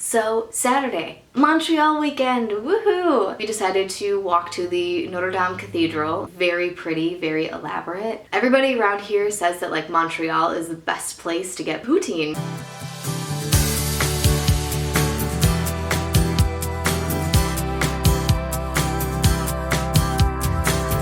So Saturday, Montreal weekend, woohoo! We decided to walk to the Notre Dame cathedral. Very pretty, very elaborate. Everybody around here says that like Montreal is the best place to get poutine.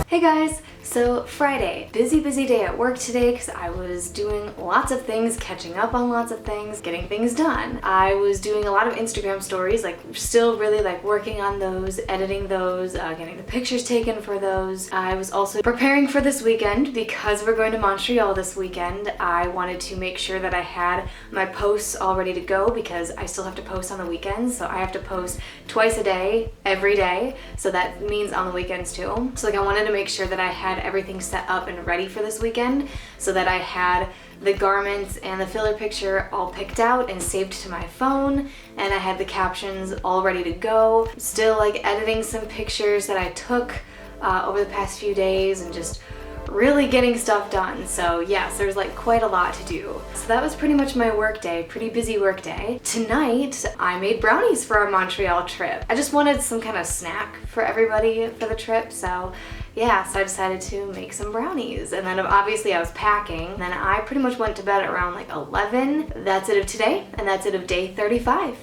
Hey guys! So Friday, busy day at work today because I was doing lots of things, catching up on lots of things, getting things done. I was doing a lot of Instagram stories, like still really like working on those, editing those, getting the pictures taken for those. I was also preparing for this weekend because we're going to Montreal this weekend. I wanted to make sure that I had my posts all ready to go because I still have to post on the weekends, so I have to post twice a day, every day, so that means on the weekends too. So like I wanted to make sure that I had everything set up and ready for this weekend so that I had the garments and the filler picture all picked out and saved to my phone, and I had the captions all ready to go. Still like editing some pictures that I took over the past few days and just really getting stuff done. So yes, there's like quite a lot to do. So that was pretty much my work day, pretty busy work day. Tonight, I made brownies for our Montreal trip. I just wanted some kind of snack for everybody for the trip, so yeah, so I decided to make some brownies. And then obviously I was packing. And then I pretty much went to bed at around like 11. That's it of today, and that's it of day 35.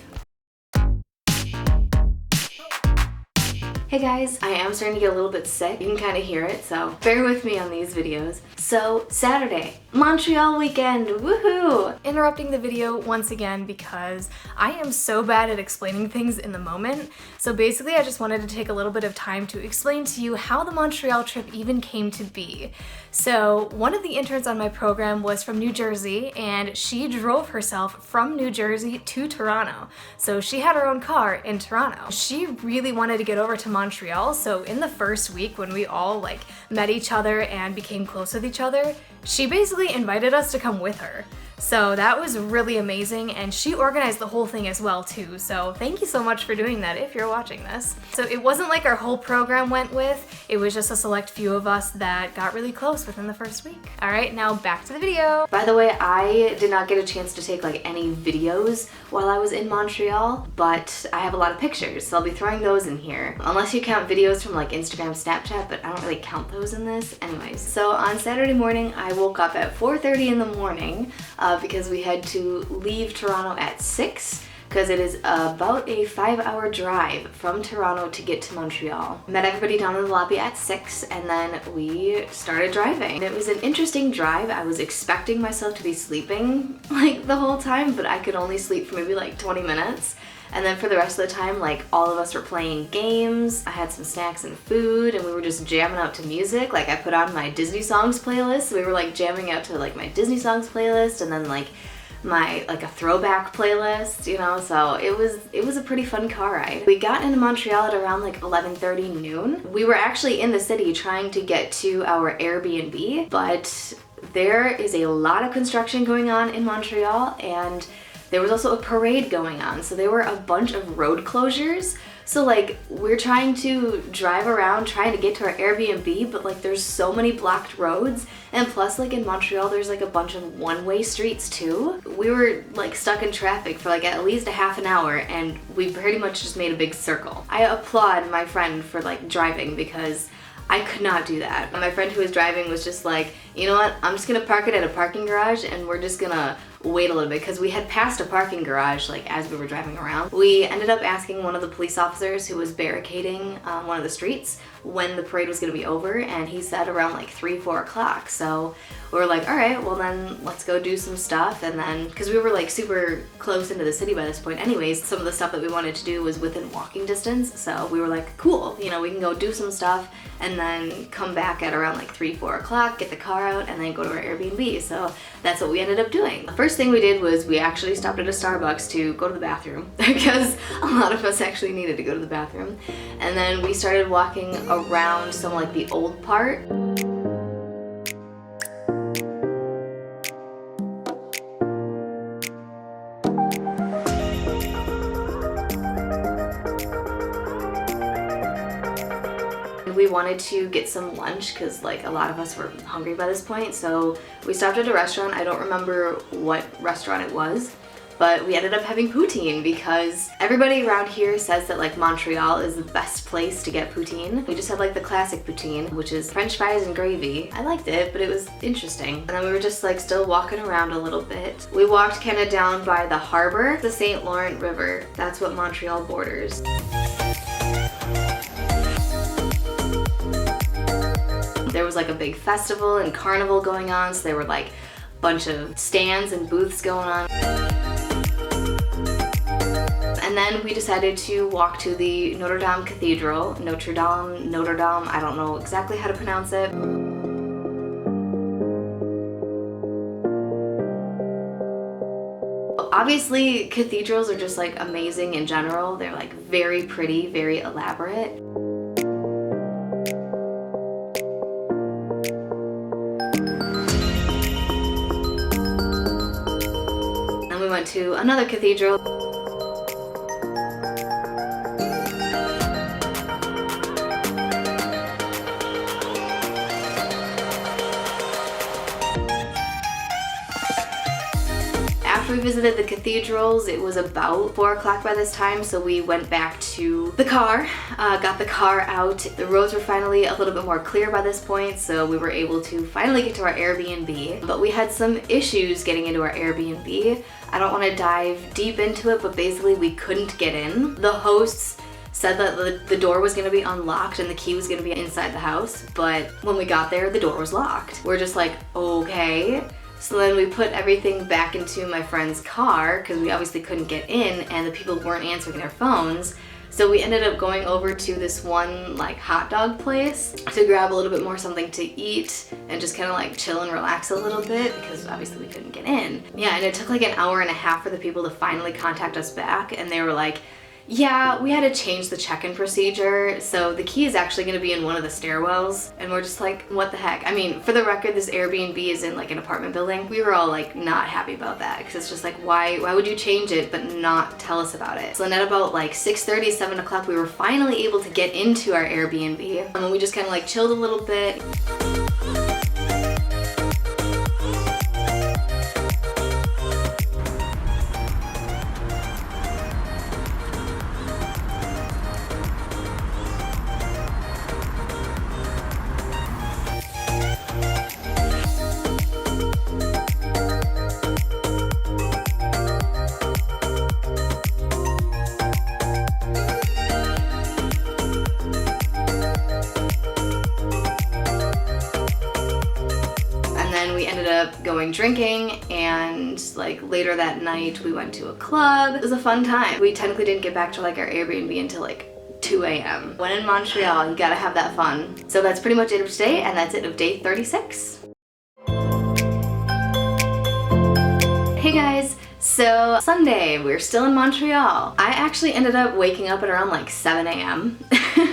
Hey guys, I am starting to get a little bit sick. You can kind of hear it, so bear with me on these videos. So Saturday, Montreal weekend, woohoo! Interrupting the video once again because I am so bad at explaining things in the moment. So basically I just wanted to take a little bit of time to explain to you how the Montreal trip even came to be. So one of the interns on my program was from New Jersey, and she drove herself from New Jersey to Toronto. So she had her own car in Toronto. She really wanted to get over to Montreal, so in the first week when we all like met each other and became close with each other, she basically invited us to come with her. So that was really amazing, and she organized the whole thing as well too, so thank you so much for doing that if you're watching this. So it wasn't like our whole program went with, it was just a select few of us that got really close within the first week. Alright, now back to the video. By the way, I did not get a chance to take like any videos while I was in Montreal, but I have a lot of pictures, so I'll be throwing those in here. Unless you count videos from like Instagram, Snapchat, but I don't really count those in this. Anyways, so on Saturday morning, I woke up at 4:30 in the morning, because we had to leave Toronto at 6 because it is about a 5-hour drive from Toronto to get to Montreal. Met everybody down in the lobby at 6 and then we started driving. It was an interesting drive. I was expecting myself to be sleeping like the whole time, but I could only sleep for maybe like 20 minutes. And then for the rest of the time, like all of us were playing games. I had some snacks and food, and we were just jamming out to music. Like I put on my Disney songs playlist. So we were like jamming out to like my Disney songs playlist, and then like my like a throwback playlist, you know. So it was a pretty fun car ride. We got into Montreal at around like 11:30 noon. We were actually in the city trying to get to our Airbnb, but there is a lot of construction going on in Montreal, and there was also a parade going on, so there were a bunch of road closures. So like we're trying to drive around trying to get to our Airbnb, but like there's so many blocked roads, and plus like in Montreal there's like a bunch of one-way streets too. We were like stuck in traffic for like at least a half an hour, and we pretty much just made a big circle. I applaud my friend for like driving because I could not do that. My friend who was driving was just like, you know what, I'm just gonna park it at a parking garage and we're just gonna wait a little bit, because we had passed a parking garage like as we were driving around. We ended up asking one of the police officers who was barricading one of the streets when the parade was gonna be over, and he said around like 3-4 o'clock. So we were like, all right, well then let's go do some stuff. And then, because we were like super close into the city by this point anyways, some of the stuff that we wanted to do was within walking distance. So we were like, cool, you know, we can go do some stuff and then come back at around like 3-4 o'clock, get the car out, and then go to our Airbnb. So that's what we ended up doing. The first thing we did was we actually stopped at a Starbucks to go to the bathroom because a lot of us actually needed to go to the bathroom. And then we started walking around some like the old part. We wanted to get some lunch because like a lot of us were hungry by this point, so we stopped at a restaurant. I don't remember what restaurant it was, but we ended up having poutine because everybody around here says that like Montreal is the best place to get poutine. We just had like the classic poutine, which is french fries and gravy. I liked it, but it was interesting. And then we were just like still walking around a little bit. We walked kind of down by the harbor, the St. Laurent River. That's what Montreal borders. There was like a big festival and carnival going on, so there were like a bunch of stands and booths going on. And then we decided to walk to the Notre Dame cathedral. Notre Dame, I don't know exactly how to pronounce it. Obviously, cathedrals are just like amazing in general. They're like very pretty, very elaborate. Then we went to another cathedral. After we visited the cathedrals, it was about 4 o'clock by this time, so we went back to the car, got the car out. The roads were finally a little bit more clear by this point, so we were able to finally get to our Airbnb. But we had some issues getting into our Airbnb. I don't want to dive deep into it, but basically we couldn't get in. The hosts said that the door was going to be unlocked and the key was going to be inside the house, but when we got there, the door was locked. We're just like, okay. So then we put everything back into my friend's car because we obviously couldn't get in and the people weren't answering their phones. So we ended up going over to this one like hot dog place to grab a little bit more something to eat and just kind of like chill and relax a little bit because obviously we couldn't get in. Yeah, and it took like an hour and a half for the people to finally contact us back, and they were like, yeah, we had to change the check-in procedure, so the key is actually going to be in one of the stairwells. And we're just like, what the heck? I mean, for the record, this Airbnb is in like an apartment building. We were all like not happy about that because it's just like, why would you change it but not tell us about it? So then at about like 6:30, 7 o'clock, we were finally able to get into our Airbnb, and we just kind of like chilled a little bit. We ended up going drinking, and like later that night we went to a club. It was a fun time. We technically didn't get back to like our Airbnb until like 2 a.m. When in Montreal, you gotta have that fun. So that's pretty much it of today, and that's it of day 36. Hey guys! So Sunday, we're still in Montreal. I actually ended up waking up at around like 7 a.m.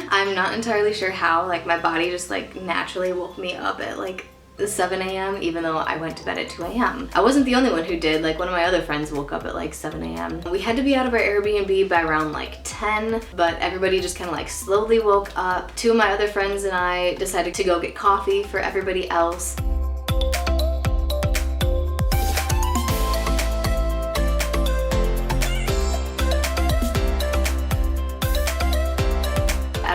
I'm not entirely sure how, like my body just like naturally woke me up at like 7 a.m. even though I went to bed at 2 a.m. I wasn't the only one who did. Like one of my other friends woke up at like 7 a.m. We had to be out of our Airbnb by around like 10, but everybody just kind of like slowly woke up. 2 of my other friends and I decided to go get coffee for everybody else.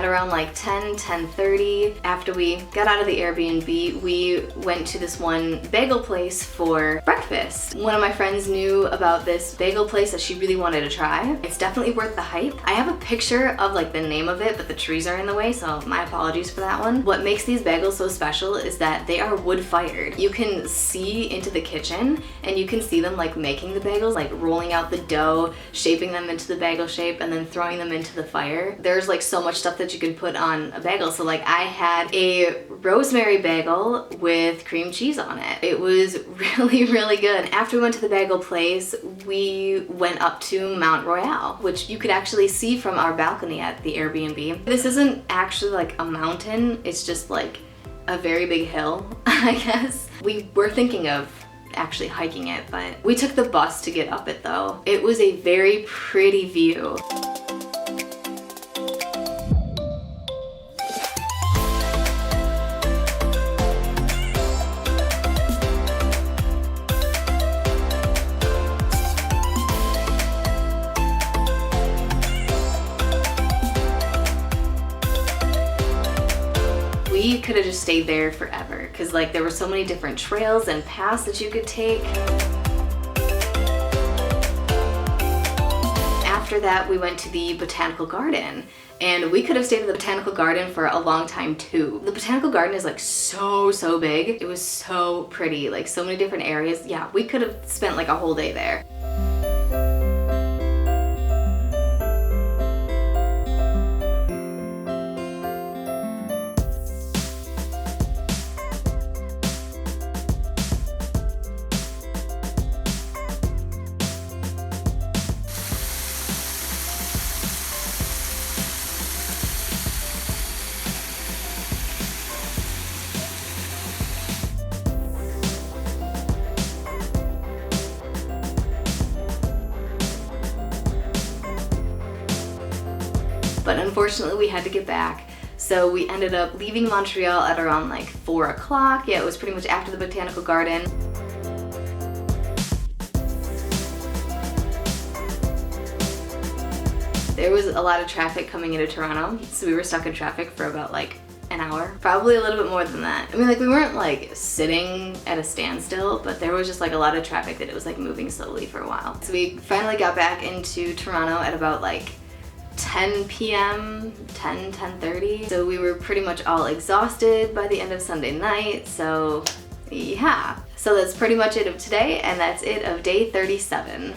Around like 10:30, after we got out of the Airbnb, we went to this one bagel place for breakfast. One of my friends knew about this bagel place that she really wanted to try. It's definitely worth the hype. I have a picture of like the name of it, but the trees are in the way, so my apologies for that one. What makes these bagels so special is that they are wood fired. You can see into the kitchen and you can see them like making the bagels, like rolling out the dough, shaping them into the bagel shape, and then throwing them into the fire. There's like so much stuff that you can put on a bagel. So like I had a rosemary bagel with cream cheese on it. It was really, really good. After we went to the bagel place, we went up to Mount Royal, which you could actually see from our balcony at the Airbnb. This isn't actually like a mountain, it's just like a very big hill, I guess. We were thinking of actually hiking it, but we took the bus to get up it though. It was a very pretty view. we could have just stayed there forever because like there were so many different trails and paths that you could take. After that, we went to the botanical garden, and we could have stayed at the botanical garden for a long time too. The botanical garden is like so big. It was so pretty, like so many different areas. Yeah, we could have spent like a whole day there. But unfortunately we had to get back. So we ended up leaving Montreal at around like 4 o'clock. Yeah, it was pretty much after the botanical garden. There was a lot of traffic coming into Toronto, so we were stuck in traffic for about like an hour. Probably a little bit more than that. I mean, like we weren't like sitting at a standstill, but there was just like a lot of traffic that it was like moving slowly for a while. So we finally got back into Toronto at about like 10 p.m., 10:30. So we were pretty much all exhausted by the end of Sunday night, so yeah. So that's pretty much it of today, and that's it of day 37.